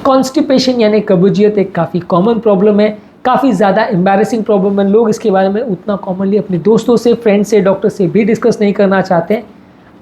Constipation यानी कब्जियत एक काफ़ी कॉमन प्रॉब्लम है, काफ़ी ज़्यादा एम्बैरेसिंग प्रॉब्लम है। लोग इसके बारे में उतना कॉमनली अपने दोस्तों से, फ्रेंड्स से, डॉक्टर से भी डिस्कस नहीं करना चाहते हैं।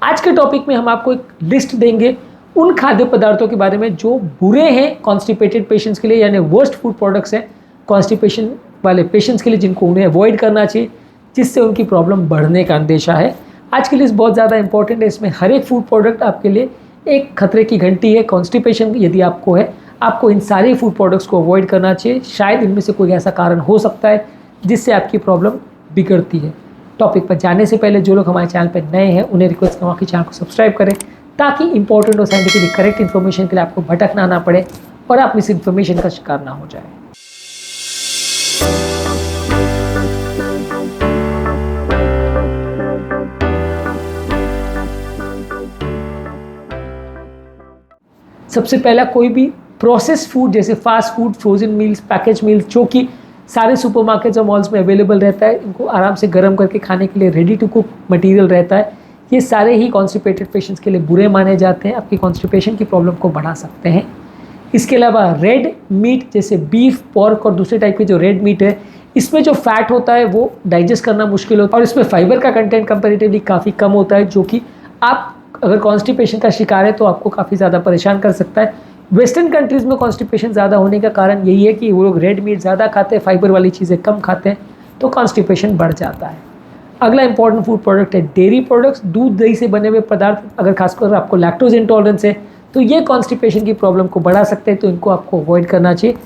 आज के टॉपिक में हम आपको एक लिस्ट देंगे उन खाद्य पदार्थों के बारे में जो बुरे हैं कॉन्स्टिपेटेड पेशेंट्स के लिए, यानी वर्स्ट फूड प्रोडक्ट्स हैं कॉन्स्टिपेशन वाले पेशेंट्स के लिए, जिनको उन्हें अवॉइड करना चाहिए, जिससे उनकी प्रॉब्लम बढ़ने का अंदेशा है। आज की लिस्ट बहुत ज़्यादा इंपॉर्टेंट है। इसमें हर एक फूड प्रोडक्ट आपके लिए एक खतरे की घंटी है। कॉन्स्टिपेशन यदि आपको है, आपको इन सारे फूड प्रोडक्ट्स को अवॉइड करना चाहिए। शायद इनमें से कोई ऐसा कारण हो सकता है जिससे आपकी प्रॉब्लम बिगड़ती है। टॉपिक पर जाने से पहले जो लोग हमारे चैनल पर नए हैं उन्हें रिक्वेस्ट करूँगा कि चैनल को सब्सक्राइब करें, ताकि इंपॉर्टेंट और साइंटिफिकली करेक्ट इन्फॉर्मेशन के लिए आपको भटकना ना पड़े और आप मिस इन्फॉर्मेशन का शिकार ना हो जाए। सबसे पहला, कोई भी प्रोसेस्ड फूड जैसे fast food, frozen meals, package meals, जो कि सारे सुपरमार्केट्स और मॉल्स में अवेलेबल रहता है, इनको आराम से गर्म करके खाने के लिए रेडी टू कुक मटेरियल रहता है, ये सारे ही कॉन्स्टिपेटेड पेशेंट्स के लिए बुरे माने जाते हैं, आपकी कॉन्स्टिपेशन की प्रॉब्लम को बढ़ा सकते हैं। इसके अलावा रेड मीट जैसे बीफ, पोर्क और दूसरे टाइप के जो रेड मीट है, इसमें जो फैट होता है वो डाइजेस्ट करना मुश्किल होता है और इसमें फाइबर का कंटेंट कंपेरेटिवली काफ़ी कम होता है, जो कि आप अगर कॉन्स्टिपेशन का शिकार है तो आपको काफ़ी ज़्यादा परेशान कर सकता है। वेस्टर्न कंट्रीज़ में कॉन्स्टिपेशन ज़्यादा होने का कारण यही है कि वो लोग रेड मीट ज़्यादा खाते हैं, फाइबर वाली चीज़ें कम खाते हैं, तो कॉन्स्टिपेशन बढ़ जाता है। अगला इंपॉर्टेंट फूड प्रोडक्ट है डेयरी प्रोडक्ट्स, दूध दही से बने हुए पदार्थ। अगर खासकर आपको लैक्टोज इंटॉलरेंस है तो ये कॉन्स्टिपेशन की प्रॉब्लम को बढ़ा सकते हैं, तो इनको आपको अवॉइड करना चाहिए।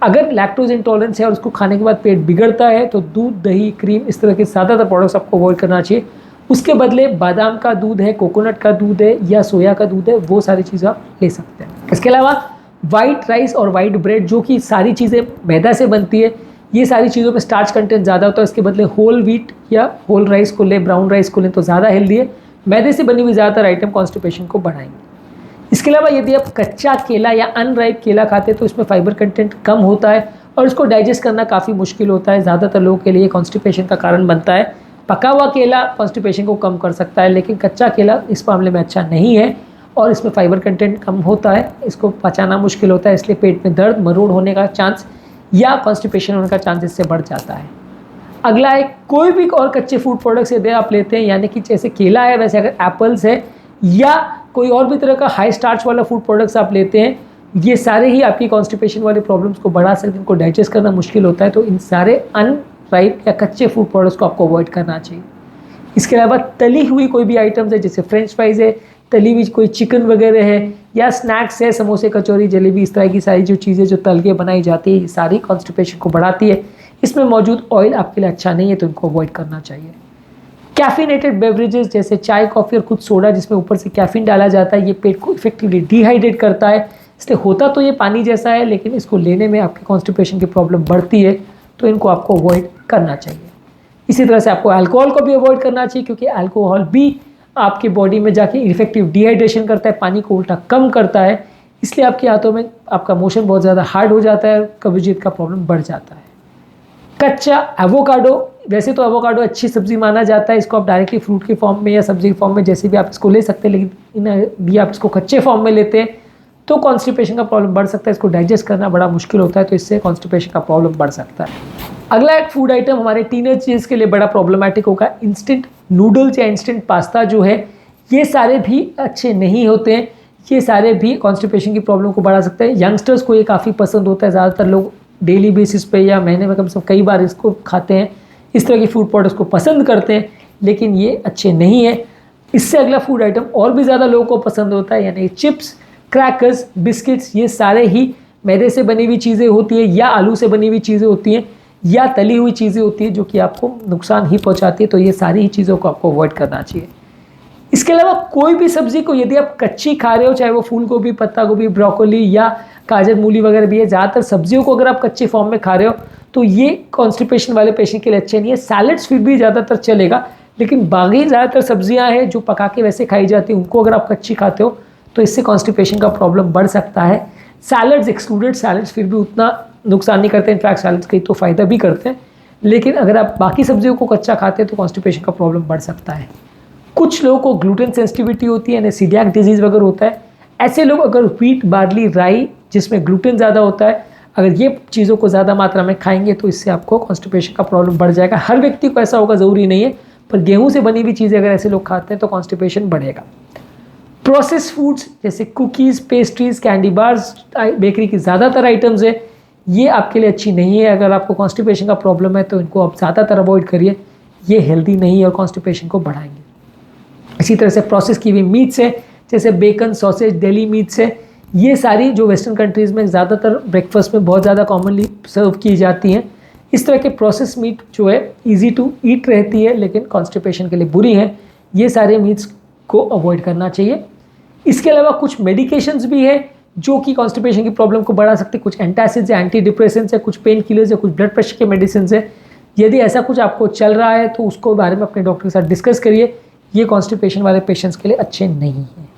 अगर लैक्टोज इंटॉलरेंस है और उसको खाने के बाद पेट बिगड़ता है तो दूध, दही, क्रीम, इस तरह के ज़्यादातर प्रोडक्ट्स आपको अवॉइड करना चाहिए। उसके बदले बादाम का दूध है, कोकोनट का दूध है या सोया का दूध है, वो सारी चीज़ें आप ले सकते हैं। इसके अलावा वाइट राइस और वाइट ब्रेड, जो कि सारी चीज़ें मैदा से बनती है, ये सारी चीज़ों में स्टार्च कंटेंट ज़्यादा होता है। इसके बदले होल व्हीट या होल राइस को लें, ब्राउन राइस को लें तो ज़्यादा हेल्दी है। मैदे से बनी हुई ज़्यादातर आइटम कॉन्स्टिपेशन को बढ़ाएंगे। इसके अलावा यदि आप कच्चा केला या अनराइप केला खाते हैं तो इसमें फाइबर कंटेंट कम होता है और इसको डाइजेस्ट करना काफ़ी मुश्किल होता है। ज़्यादातर लोगों के लिए कॉन्स्टिपेशन का कारण बनता है। पका हुआ केला कॉन्स्टिपेशन को कम कर सकता है, लेकिन कच्चा केला इस मामले में अच्छा नहीं है और इसमें फाइबर कंटेंट कम होता है, इसको पचाना मुश्किल होता है, इसलिए पेट में दर्द, मरोड़ होने का चांस या कॉन्स्टिपेशन होने का चांस इससे बढ़ जाता है। अगला है कोई भी और कच्चे फूड प्रोडक्ट्स यदि आप लेते हैं, यानी कि जैसे केला है, वैसे अगर एप्पल्स है या कोई और भी तरह का हाई स्टार्च वाला फूड प्रोडक्ट्स आप लेते हैं, ये सारे ही आपकी कॉन्स्टिपेशन वाली प्रॉब्लम्स को बढ़ा सकते हैं, इनको डाइजेस्ट करना मुश्किल होता है, तो इन सारे अनराइप या कच्चे फूड प्रोडक्ट्स को आपको अवॉइड करना चाहिए। इसके अलावा तली हुई कोई भी आइटम्स है, जैसे फ्रेंच फ्राइज़ है, तली हुई कोई चिकन वगैरह है या स्नैक्स है, समोसे, कचौरी, जलेबी, इस तरह की सारी जो चीज़ें जो तल के बनाई जाती है, ये सारी कॉन्स्टिपेशन को बढ़ाती है। इसमें मौजूद ऑयल आपके लिए अच्छा नहीं है, तो इनको अवॉइड करना चाहिए। कैफिनेटेड बेवरेजेस जैसे चाय, कॉफ़ी और कुछ सोडा जिसमें ऊपर से कैफीन डाला जाता है, ये पेट को इफेक्टिवली डिहाइड्रेट करता है। इसलिए होता तो ये पानी जैसा है, लेकिन इसको लेने में आपकी कॉन्स्टिपेशन की प्रॉब्लम बढ़ती है, तो इनको आपको अवॉइड करना चाहिए। इसी तरह से आपको अल्कोहल को भी अवॉइड करना चाहिए, क्योंकि अल्कोहल भी आपकी बॉडी में जाके इफेक्टिव डिहाइड्रेशन करता है, पानी को उल्टा कम करता है, इसलिए आपके हाथों में आपका मोशन बहुत ज़्यादा हार्ड हो जाता है, कब्जियत का प्रॉब्लम बढ़ जाता है। कच्चा एवोकाडो, वैसे तो एवोकाडो अच्छी सब्जी माना जाता है, इसको आप डायरेक्टली फ्रूट के फॉर्म में या सब्जी के फॉर्म में जैसे भी आप इसको ले सकते हैं, लेकिन भी आप इसको कच्चे फॉर्म में लेते हैं तो कॉन्स्टिपेशन का प्रॉब्लम बढ़ सकता है, इसको डाइजेस्ट करना बड़ा मुश्किल होता है, तो इससे कॉन्स्टिपेशन का प्रॉब्लम बढ़ सकता है। अगला एक फूड आइटम हमारे टीनेजर्स के लिए बड़ा प्रॉब्लमैटिक होगा, इंस्टेंट नूडल्स या इंस्टेंट पास्ता जो है, ये सारे भी अच्छे नहीं होते हैं, ये सारे भी कॉन्स्टिपेशन की प्रॉब्लम को बढ़ा सकते हैं। यंगस्टर्स को ये काफ़ी पसंद होता है, ज़्यादातर लोग डेली बेसिस पे या महीने में कम से कम कई बार इसको खाते हैं, इस तरह की फूड प्रोडक्ट्स को पसंद करते हैं, लेकिन ये अच्छे नहीं है। इससे अगला फूड आइटम और भी ज़्यादा लोगों को पसंद होता है, यानी चिप्स, क्रैकर्स, बिस्किट्स, ये सारे ही मैदे से बनी हुई चीज़ें होती हैं या आलू से बनी हुई चीज़ें होती हैं या तली हुई चीज़ें होती हैं, जो कि आपको नुकसान ही पहुंचाती है, तो ये सारी ही चीज़ों को आपको अवॉइड करना चाहिए। इसके अलावा कोई भी सब्ज़ी को यदि आप कच्ची खा रहे हो, चाहे वो फूल गोभी, पत्ता गोभी, ब्रोकोली या गाजर, मूली वगैरह भी है, ज़्यादातर सब्जियों को अगर आप कच्चे फॉर्म में खा रहे हो तो ये कॉन्स्टिपेशन वाले पेशेंट के लिए अच्छे नहीं है। सैलड्स फिर भी ज़्यादातर चलेगा, लेकिन बाकी ज़्यादातर सब्जियां हैं जो पका के वैसे खाई जाती हैं, उनको अगर आप कच्ची खाते हो तो इससे कॉन्स्टिपेशन का प्रॉब्लम बढ़ सकता है। सैलड्स एक्सक्लूडेड, सैलड्स फिर भी उतना नुकसान नहीं करते, इनफैक्ट सैलड्स कई तो फ़ायदा भी करते हैं, लेकिन अगर आप बाकी सब्जियों को कच्चा खाते हैं तो कॉन्स्टिपेशन का प्रॉब्लम बढ़ सकता है। कुछ लोगों को ग्लूटेन सेंसिटिविटी होती है, यानी सीलियाक डिजीज़ वगैरह होता है। ऐसे लोग अगर व्हीट, बार्ली, राई जिसमें ग्लूटेन ज़्यादा होता है, अगर ये चीज़ों को ज़्यादा मात्रा में खाएंगे तो इससे आपको कॉन्स्टिपेशन का प्रॉब्लम बढ़ जाएगा। हर व्यक्ति को ऐसा होगा ज़रूरी नहीं है, पर गेहूं से बनी हुई चीज़ें अगर ऐसे लोग खाते हैं तो कॉन्स्टिपेशन बढ़ेगा। प्रोसेस फूड्स जैसे cookies, pastries, candy bars, bakery की ज़्यादातर आइटम्स है, ये आपके लिए अच्छी नहीं है। अगर आपको कॉन्स्टिपेशन का प्रॉब्लम है तो इनको आप ज़्यादातर अवॉइड करिए, ये हेल्दी नहीं है और कॉन्स्टिपेशन को बढ़ाएंगे। इसी तरह से प्रोसेस की हुई मीट्स है जैसे बेकन, सॉसेज, डेली मीट्स है, ये सारी जो वेस्टर्न कंट्रीज़ में ज़्यादातर ब्रेकफास्ट में बहुत ज़्यादा कॉमनली सर्व की जाती हैं। इस तरह के प्रोसेस मीट जो है ईजी टू ईट रहती है लेकिन कॉन्स्टिपेशन के लिए बुरी है, ये सारे मीट्स को अवॉइड करना चाहिए। इसके अलावा कुछ मेडिकेशंस भी है जो कि कॉन्स्टिपेशन की प्रॉब्लम को बढ़ा सकते हैं। कुछ एंटासिड्स है, एंटी डिप्रेसेंट्स है, कुछ पेन किलर्स है, कुछ ब्लड प्रेशर के मेडिसिन है। यदि ऐसा कुछ आपको चल रहा है तो उसको बारे में अपने डॉक्टर के साथ डिस्कस करिए, ये कॉन्स्टिपेशन वाले पेशेंट्स के लिए अच्छे नहीं हैं।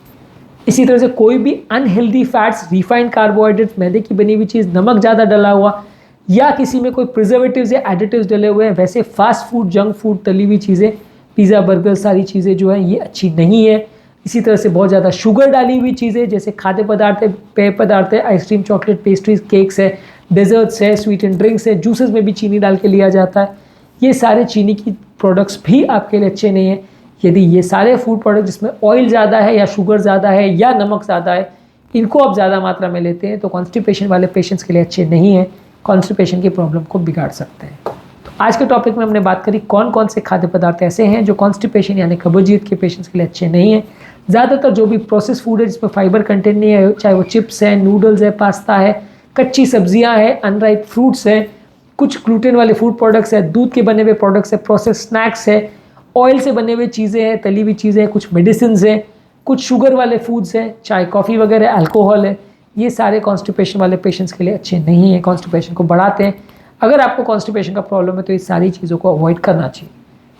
इसी तरह से कोई भी अनहेल्दी फैट्स, रिफाइंड कार्बोहाइड्रेट्स, मैदे की बनी हुई चीज़, नमक ज़्यादा डला हुआ या किसी में कोई प्रिजर्वेटिव्स या एडिटिव्स डले हुए हैं, वैसे फास्ट फूड, जंक फूड, तली हुई चीज़ें, पिज़्ज़ा, बर्गर, सारी चीज़ें जो हैं ये अच्छी नहीं है। इसी तरह से बहुत ज़्यादा शुगर डाली हुई चीज़ें जैसे खाद्य पदार्थ है, पेय पदार्थ है, आइसक्रीम, चॉकलेट, पेस्ट्रीज, केक्स है, डेजर्ट्स है, स्वीट एंड ड्रिंक्स है, जूसेस में भी चीनी डाल के लिया जाता है, ये सारे चीनी की प्रोडक्ट्स भी आपके लिए अच्छे नहीं हैं। यदि ये सारे फूड प्रोडक्ट जिसमें ऑयल ज़्यादा है या शुगर ज़्यादा है या नमक ज़्यादा है, इनको आप ज़्यादा मात्रा में लेते हैं तो कॉन्स्टिपेशन वाले पेशेंट्स के लिए अच्छे नहीं हैं, कॉन्स्टिपेशन की प्रॉब्लम को बिगाड़ सकते हैं। तो आज के टॉपिक में हमने बात करी कौन कौन से खाद्य पदार्थ ऐसे हैं जो कॉन्स्टिपेशन यानी कब्जियत के पेशेंट्स के लिए अच्छे नहीं हैं। ज़्यादातर जो भी प्रोसेस फूड है जिसमें फाइबर कंटेंट नहीं है, चाहे वो चिप्स है, नूडल्स है, पास्ता है, कच्ची सब्जियां हैं, अनराइप फ्रूट्स हैं, कुछ ग्लूटेन वाले फूड प्रोडक्ट्स है, दूध के बने हुए प्रोडक्ट्स है, प्रोसेस स्नैक्स है, ऑयल से बने हुए चीज़ें हैं, तली हुई चीज़ें हैं, कुछ मेडिसिन हैं, कुछ शुगर वाले फूड्स हैं, चाय, कॉफ़ी वगैरह, अल्कोहल है, ये सारे कॉन्स्टिपेशन वाले पेशेंट्स के लिए अच्छे नहीं हैं, कॉन्स्टिपेशन को बढ़ाते हैं। अगर आपको कॉन्स्टिपेशन का प्रॉब्लम है तो ये सारी चीज़ों को अवॉइड करना चाहिए।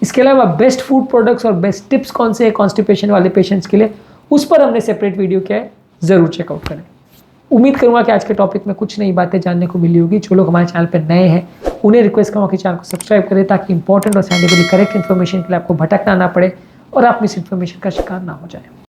इसके अलावा बेस्ट फूड प्रोडक्ट्स और बेस्ट टिप्स कौन से हैं कॉन्स्टिपेशन वाले पेशेंट्स के लिए, उस पर हमने सेपरेट वीडियो किया है, ज़रूर चेकआउट करें। उम्मीद करूँगा कि आज के टॉपिक में कुछ नई बातें जानने को मिली होगी। जो लोग हमारे चैनल पर नए हैं उन्हें रिक्वेस्ट करूँगा कि चैनल को सब्सक्राइब करें ताकि इंपॉर्टेंट और साइंटिफिकली करेक्ट इन्फॉर्मेशन के लिए आपको भटकना ना पड़े और आप मिस इन्फॉर्मेशन का शिकार ना हो जाए।